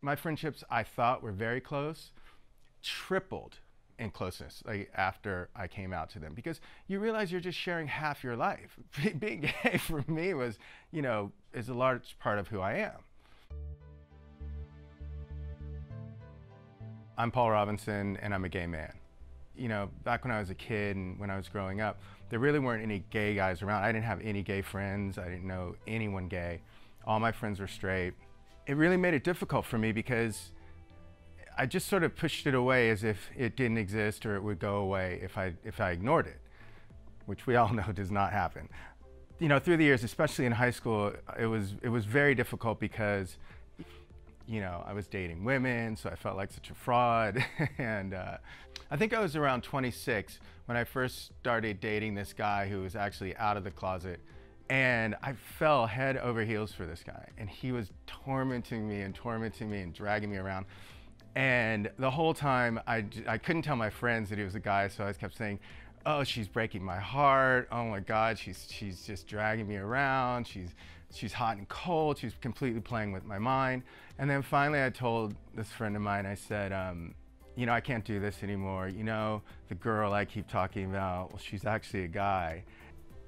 My friendships I thought were very close tripled in closeness like after I came out to them, because you realize you're just sharing half your life. Being gay for me was, is a large part of who I am. I'm Paul Robinson and I'm a gay man. Back when I was a kid and when I was growing up, there really weren't any gay guys around. I didn't have any gay friends. I didn't know anyone gay. All my friends were straight. It really made it difficult for me because I just sort of pushed it away as if it didn't exist or it would go away if I ignored it, which we all know does not happen. Through the years, especially in high school, it was very difficult because I was dating women, so I felt like such a fraud. And I think I was around 26 when I first started dating this guy who was actually out of the closet. And I fell head over heels for this guy. And he was tormenting me and dragging me around. And the whole time, I couldn't tell my friends that he was a guy, so I kept saying, oh, she's breaking my heart. Oh my God, she's just dragging me around. She's hot and cold. She's completely playing with my mind. And then finally I told this friend of mine, I said, I can't do this anymore. The girl I keep talking about, well, she's actually a guy.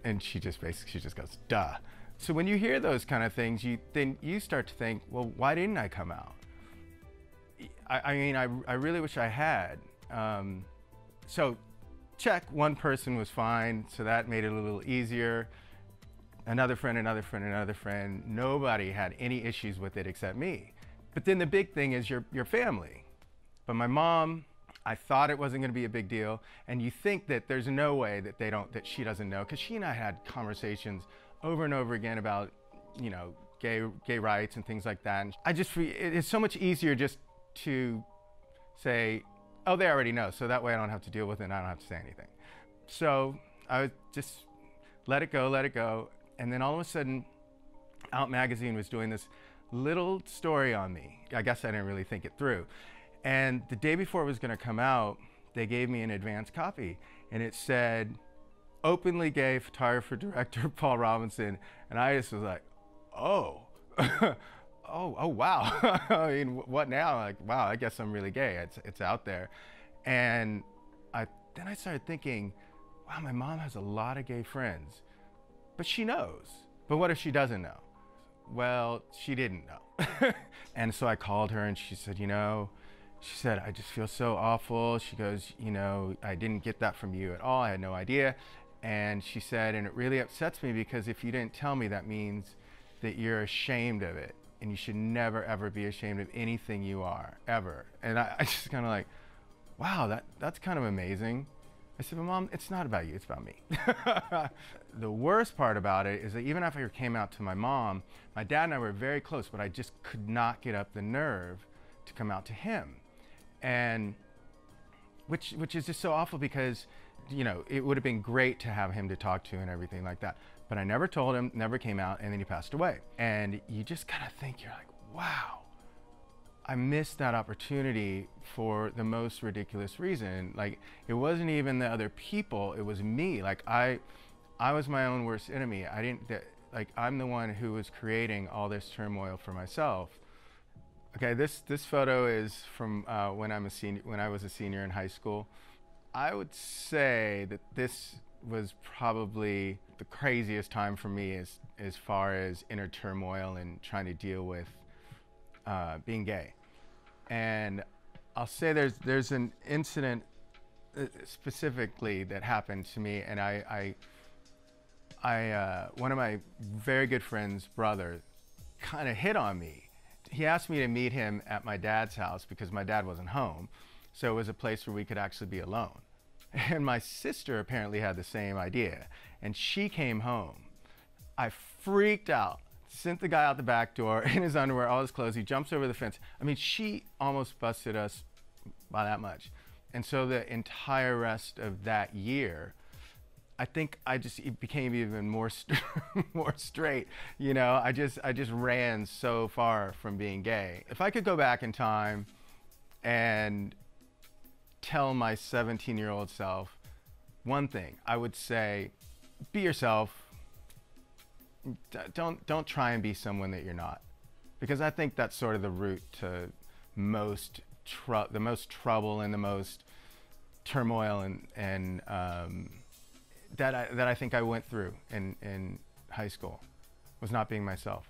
And she just goes, duh. So when you hear those kind of things, you start to think, well, why didn't I come out? I really wish I had. So check, one person was fine, so that made it a little easier. Another friend. Nobody had any issues with it except me. But then the big thing is your family. But my mom, I thought it wasn't going to be a big deal, and you think that there's no way that she doesn't know, because she and I had conversations over and over again about, gay rights and things like that. And it's so much easier just to say, oh, they already know, so that way I don't have to deal with it and I don't have to say anything. So I would just let it go. And then all of a sudden, Out Magazine was doing this little story on me. I guess I didn't really think it through. And the day before it was going to come out, they gave me an advance copy. And it said, openly gay photographer, director, Paul Robinson. And I just was like, oh, oh, wow. I mean, what now? Like, wow, I guess I'm really gay. It's out there. And then I started thinking, wow, my mom has a lot of gay friends. But she knows. But what if she doesn't know? Well, she didn't know. And so I called her and she said, I just feel so awful. She goes, I didn't get that from you at all. I had no idea. And she said, and it really upsets me because if you didn't tell me, that means that you're ashamed of it. And you should never, ever be ashamed of anything you are, ever. And I just kind of like, wow, that's kind of amazing. I said, well, Mom, it's not about you, it's about me. The worst part about it is that even after I came out to my mom, my dad and I were very close, but I just could not get up the nerve to come out to him. And which is just so awful because, it would have been great to have him to talk to and everything like that. But I never told him, never came out, and then he passed away. And you just kind of think, you're like, wow, I missed that opportunity for the most ridiculous reason. Like, it wasn't even the other people, it was me. Like, I was my own worst enemy. I'm the one who was creating all this turmoil for myself. Okay, this photo is from when I was a senior in high school. I would say that this was probably the craziest time for me as far as inner turmoil and trying to deal with being gay. And I'll say there's an incident specifically that happened to me, and one of my very good friend's brother kind of hit on me. He asked me to meet him at my dad's house because my dad wasn't home, so it was a place where we could actually be alone. And my sister apparently had the same idea, and she came home. I freaked out, sent the guy out the back door in his underwear, all his clothes. He jumps over the fence. I mean, she almost busted us by that much. And so the entire rest of that year, I think it became even more more straight. I just ran so far from being gay. If I could go back in time and tell my 17-year-old self one thing, I would say, be yourself. Don't try and be someone that you're not, because I think that's sort of the route to the most trouble and the most turmoil and that I think I went through in high school, was not being myself.